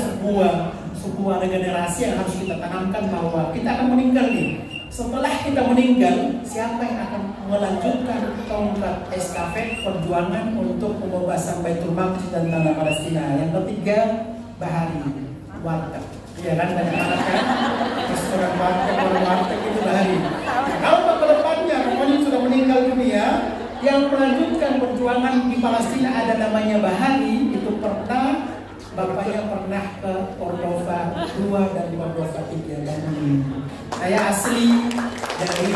sebuah regenerasi yang harus kita tanamkan bahwa kita akan meninggal nih. Setelah kita meninggal, siapa yang akan melanjutkan tongkat estafet perjuangan untuk pembebasan Baitul Maqdis dan tanah Palestina? Yang ketiga, Bahari, warteg. Ya kan, banyak anak kan? Restoran warteg itu Bahari. Nah, kalau ke depannya, pokoknya sudah meninggal dunia, yang melanjutkan perjuangan di Palestina ada namanya Bahari, itu pernah bapaknya pernah ke Cordova 2 dan Cordova 3 dan ini. Saya asli dari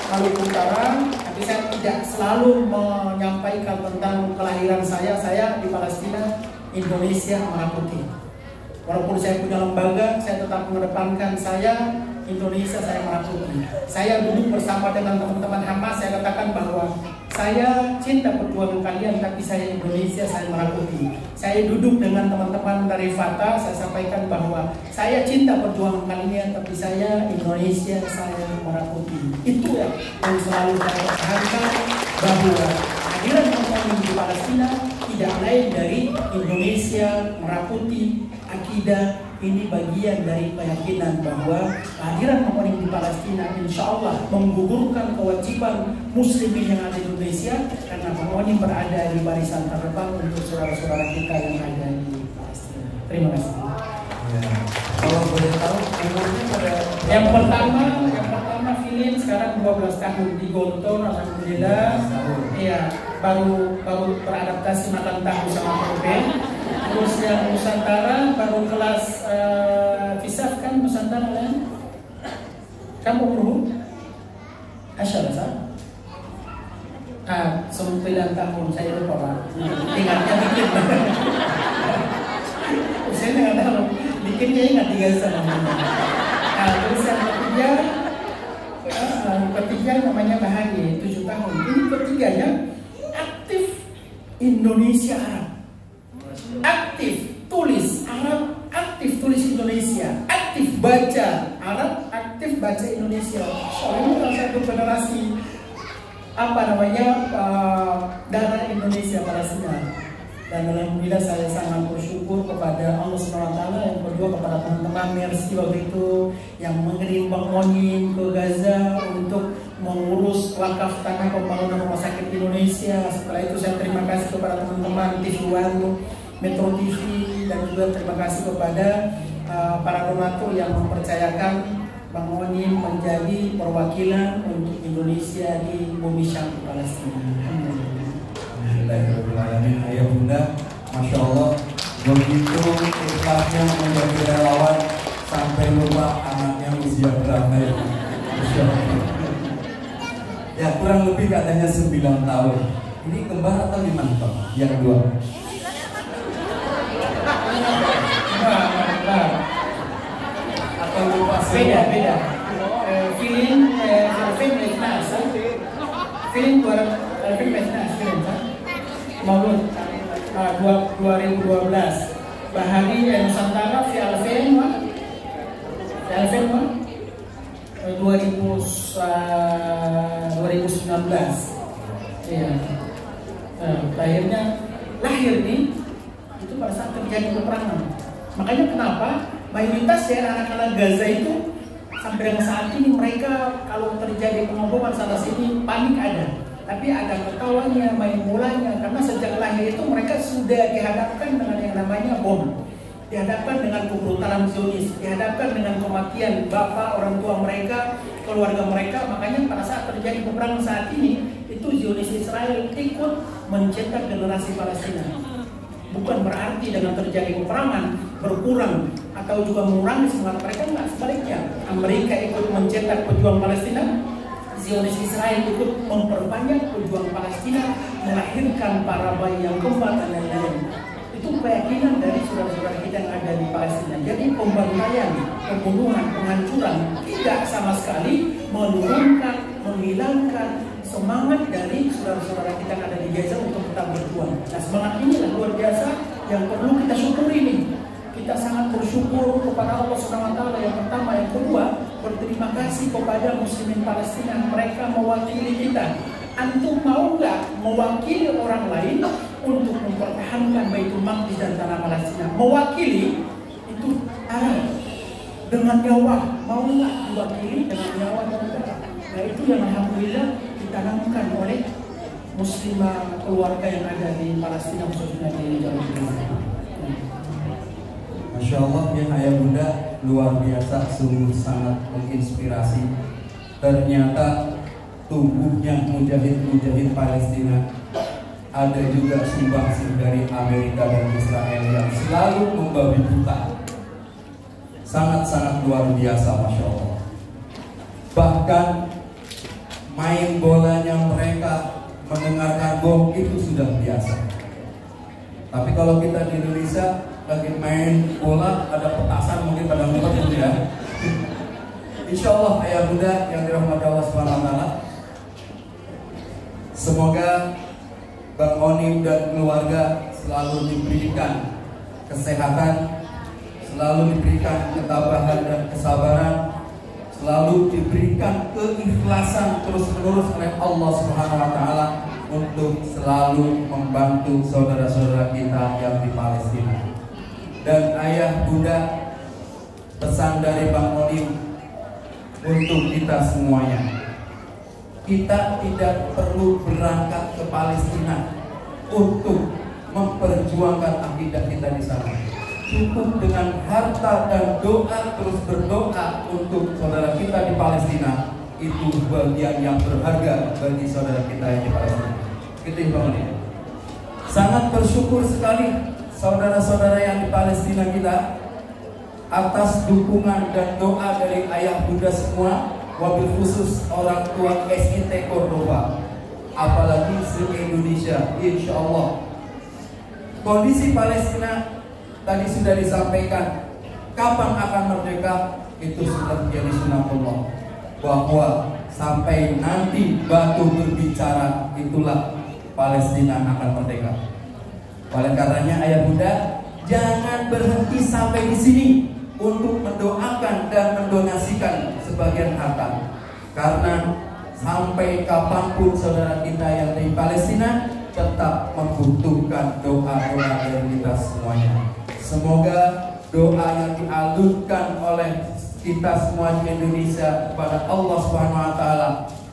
Maluku Utara, tapi saya tidak selalu menyampaikan tentang kelahiran saya. Saya di Palestina Indonesia Merah Putih. Walaupun saya punya lembaga, saya tetap mengedepankan Indonesia saya Merah Putih. Saya duduk bersama dengan teman-teman Hamas, saya katakan bahwa saya cinta perjuangan kalian, tapi saya Indonesia, saya Merah Putih. Saya duduk dengan teman-teman dari Fatah, saya sampaikan bahwa saya cinta perjuangan kalian, tapi saya Indonesia, saya Merah Putih. Itu yang selalu saya pertahankan, bahwa hadiran kaum di Palestina tidak lain dari Indonesia Merah Putih. Akidah ini bagian dari keyakinan bahwa kehadiran Muhammadiyah di Palestina insya Allah menggugurkan kewajiban muslimin yang ada di Indonesia, karena Muhammadiyah berada di barisan terdepan untuk saudara-saudara kita yang ada di Palestina. Terima kasih. Ya. Kalau boleh tahu umurnya pada yang pertama Filin sekarang 12 tahun di Gontor, alhamdulillah. Iya, baru beradaptasi makan tahu sama tempe. Terus yang Nusantara baru kelas Fisaf kan Nusantara kan? Kamu umur? Asyara 9 tahun, saya lupa Pak. Ingatnya dikit. Saya nggak tahu, dikitnya ingat 3 tahun. Terus yang ketiga namanya Bahagia, 7 tahun. Ini ketiganya aktif Indonesia Arab. Aktif tulis Arab, aktif tulis Indonesia, aktif baca Arab, aktif baca Indonesia. Soalnya salah satu generasi darah Indonesia Palestina. Dan alhamdulillah saya sangat bersyukur kepada Allah SWT. Yang kedua kepada teman-teman Mercy waktu itu yang mengirim Bang Monin ke Gaza untuk mengurus wakaf tanah pembangunan rumah sakit Indonesia. Setelah itu saya terima kasih kepada teman-teman TV1, Metro TV, dan juga terima kasih kepada para donatur yang mempercayakan Bang Monin menjadi perwakilan untuk Indonesia di bumi Syam Palestina. Alhamdulillahirrahmanirrahim. Ayah bunda, Masya Allah, begitu ikhlasnya menjadi relawan sampai lupa anaknya usia berapa ya. Masya Allah. Ya kurang lebih katanya 9 tahun. Ini kembar atau gimana Pak? Yang dua? Atau lupa semua? Beda. Filin Maulud 2012. Bahari Nusantara fi Alfen 2019. Iya. Lahir nih itu pada saat terjadi peperangan. Makanya kenapa mayoritas dari anak-anak Gaza itu sampai dengan saat ini mereka kalau terjadi pengeboman sana sini panik ada. Tapi ada ketawanya, main bolanya, karena sejak lahir itu mereka sudah dihadapkan dengan yang namanya bom, dihadapkan dengan kebrutalan Zionis, dihadapkan dengan kematian bapak, orang tua mereka, keluarga mereka. Makanya pada saat terjadi peperangan saat ini, itu Zionis Israel ikut mencetak generasi Palestina. Bukan berarti dengan terjadi peperangan berkurang atau juga mengurangi semangat mereka, enggak, sebaliknya. Amerika ikut mencetak pejuang Palestina, Zionis Israel ikut memperbanyak pejuang Palestina, melahirkan para bayi yang kembar dan lain-lain. Itu keyakinan dari saudara-saudara kita yang ada di Palestina. Jadi pembantaian, pembunuhan, penghancuran tidak sama sekali menurunkan, menghilangkan semangat dari saudara-saudara kita yang ada di Gaza untuk tetap berjuang. Nah, semangat inilah luar biasa yang perlu kita syukuri ini. Kita sangat bersyukur kepada Allah SWT yang pertama. Yang kedua, berterima kasih kepada muslimin Palestina, mereka mewakili kita. Antum mau nggak mewakili orang lain untuk mempertahankan Baitul Maqdis dan tanah Palestina? Mewakili itu dengan nyawa, mau nggak diwakili dengan nyawa dan darah? Nah, itu yang alhamdulillah ditanamkan oleh muslimah keluarga yang ada di Palestina, khususnya di Jawa Timur. Masya Allah ya ayah bunda, luar biasa, sungguh sangat menginspirasi. Ternyata tubuhnya mujahid-mujahid Palestina ada juga sumbangsih dari Amerika dan Israel yang selalu membabi buta. Sangat-sangat luar biasa, Masya Allah. Bahkan main bolanya mereka mendengarkan bom itu sudah biasa. Tapi kalau kita di Indonesia lagi main bola, ada petasan mungkin pada ngumpet gitu ya. Insya Allah ayah bunda yang dirahmati Allah SWT, semoga Bang Onim dan keluarga selalu diberikan kesehatan, selalu diberikan ketabahan dan kesabaran, selalu diberikan keikhlasan terus-menerus oleh Allah Subhanahu wa taala untuk selalu membantu saudara-saudara kita yang di Palestina. Dan ayah bunda, pesan dari Bang Onim untuk kita semuanya, kita tidak perlu berangkat ke Palestina untuk memperjuangkan akidah kita di sana. Cukup dengan harta dan doa, terus berdoa untuk saudara kita di Palestina. Itu bagian yang berharga bagi saudara kita yang di Palestina. Gitu Bang. Sangat bersyukur sekali saudara-saudara yang di Palestina kita atas dukungan dan doa dari ayah bunda semua, wabil khusus orang tua SIT Cordoba, apalagi se-Indonesia. Insya Allah kondisi Palestina tadi sudah disampaikan, kapan akan merdeka itu sudah menjadi sunatullah, bahwa sampai nanti batu berbicara itulah Palestina akan merdeka. Oleh karenanya ayah bunda, jangan berhenti sampai di sini untuk mendoakan dan mendonasikan sebagian harta, karena sampai kapanpun saudara kita yang di Palestina tetap membutuhkan doa-doa dari kita semuanya. Semoga doa yang dialunkan oleh kita semua di Indonesia kepada Allah Subhanahu wa taala,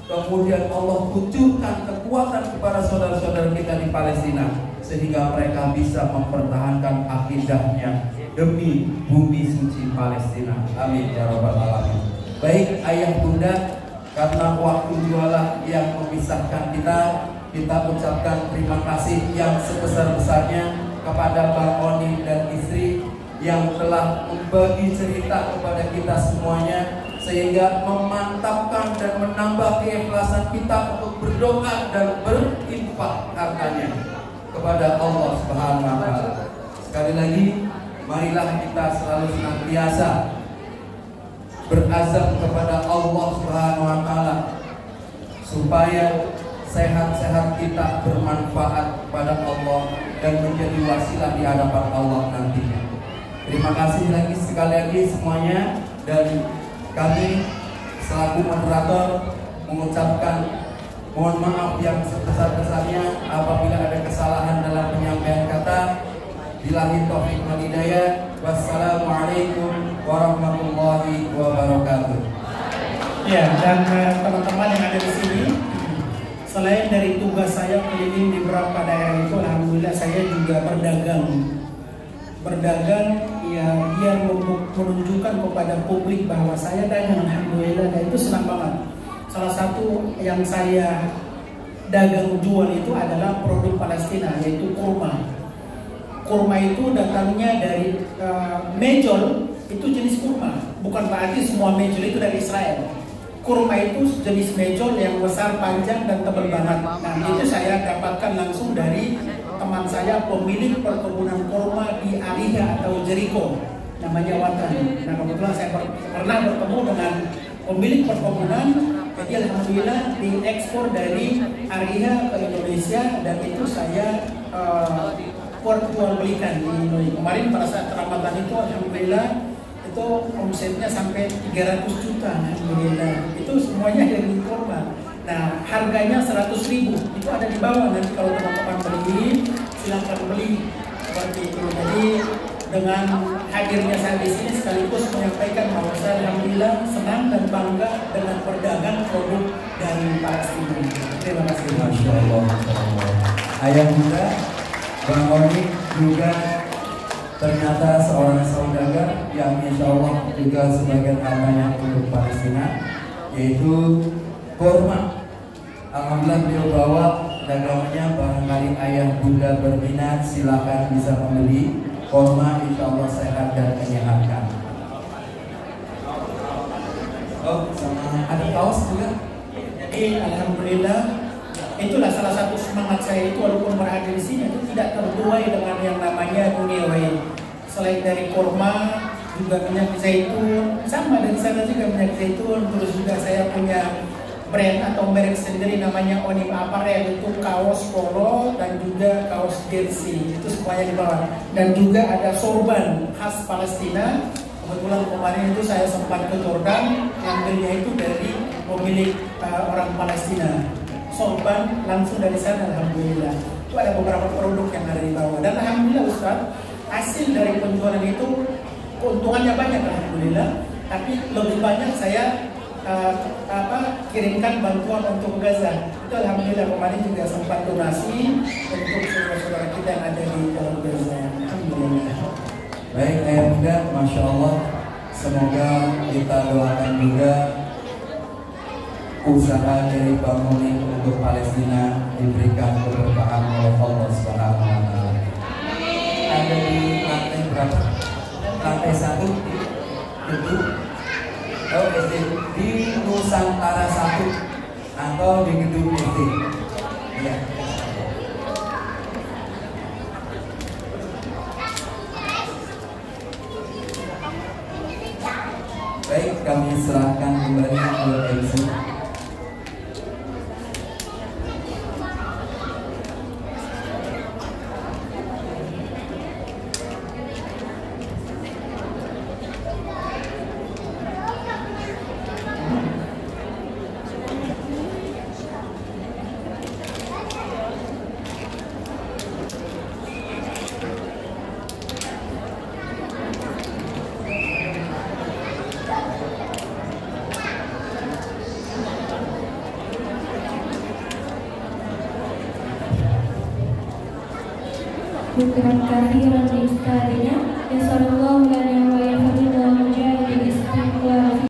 kemudian Allah kucurkan kekuatan kepada saudara-saudara kita di Palestina, sehingga mereka bisa mempertahankan akidahnya demi bumi suci Palestina. Amin ya rabbal alamin. Baik ayah bunda, karena waktu jualah yang memisahkan kita ucapkan terima kasih yang sebesar-besarnya kepada Bang Onim dan istri yang telah membagi cerita kepada kita semuanya, sehingga memantapkan dan menambah keikhlasan kita untuk berdoa dan berinfak hartanya kepada Allah Subhanahu wa taala. Sekali lagi, marilah kita selalu senantiasa berazam kepada Allah Subhanahu wa taala supaya sehat-sehat kita bermanfaat kepada Allah dan menjadi wasilah di hadapan Allah nantinya. Terima kasih lagi sekali lagi semuanya, dan kami selaku moderator mengucapkan mohon maaf yang sebesar-besarnya apabila ada kesalahan dalam penyampaian kata. Billahi taufiq wal hidayah. Wassalamualaikum warahmatullahi wabarakatuh. Ya, dan teman-teman yang ada di sini, selain dari tugas saya keliling di beberapa daerah itu, alhamdulillah saya juga berdagang ya, biar menunjukkan kepada publik bahwa saya dagang, alhamdulillah, dan itu senang banget. Salah satu yang saya dagang jual itu adalah produk Palestina, yaitu kurma. Kurma itu datangnya dari mejol, itu jenis kurma, bukan berarti semua mejol itu dari Israel. Kurma itu jenis mejol yang besar, panjang, dan tebal banget. Nah, itu saya dapatkan langsung dari teman saya, pemilik perkebunan kurma di Ariha atau Jericho, namanya Watan. Nah, kebetulan saya pernah bertemu dengan pemilik perkebunan, jadi alhamdulillah diekspor dari Ariha ke Indonesia, dan itu saya jual belikan di Indonesia. Kemarin pada saat Ramadan itu alhamdulillah itu omsetnya sampai 300 juta, alhamdulillah. Itu semuanya dari kurma. Nah, harganya 100.000, itu ada di bawah, nanti kalau teman-teman beli silakan beli seperti itu. Jadi dengan hadirnya saya di sini sekaligus menyampaikan bahwa saya alhamdulillah senang dan bangga dengan berdagang produk dari Palestina. Terima kasih. Masya Allah, Masya Allah. Ayah bunda, Bang Onim juga ternyata seorang saudagar yang insya Allah juga sebagian hartanya untuk Palestina, yaitu kurma. Alhamdulillah beliau bawa dagangannya, barangkali ayah bunda berminat silakan bisa membeli kurma, insya Allah sehat dan menyehatkan. Oh, sama ada kaos juga. Jadi alhamdulillah itulah salah satu semangat saya itu, walaupun berada di sini itu tidak terbuai dengan yang namanya duniawi. Selain dari kurma, juga minyak zaitun, sama dari sana juga minyak zaitun. Terus juga saya punya brand atau merek sendiri namanya Onim Apparel, itu kaos polo dan juga kaos jersey, itu semuanya di bawah. Dan juga ada sorban khas Palestina. Kebetulan kemarin itu saya sempat ke Jordan, ngambilnya itu dari pemilik orang Palestina. Sorban langsung dari sana, alhamdulillah. Itu ada beberapa produk yang ada di bawah. Dan alhamdulillah Ustaz, hasil dari penjualan itu keuntungannya banyak alhamdulillah. Tapi lebih banyak saya kirimkan bantuan untuk Gaza. Itu alhamdulillah kemarin juga sempat donasi untuk saudara-saudara kita yang ada di dalam Gaza. Alhamdulillah. Baik ayah muda, masya Allah. Semoga kita doakan juga usaha dari Bang Onim untuk Palestina diberikan keberkahan oleh Allah Subhanahu wa Ta'ala. Ada di lantai berapa? Lantai 1 itu SD di Nusantara 1 atau di gedung SD. Ya. Baik, kami serahkan kembali ke MC. Syukran kathiran li ustadina. Yasallallahu lana wa yahfadhu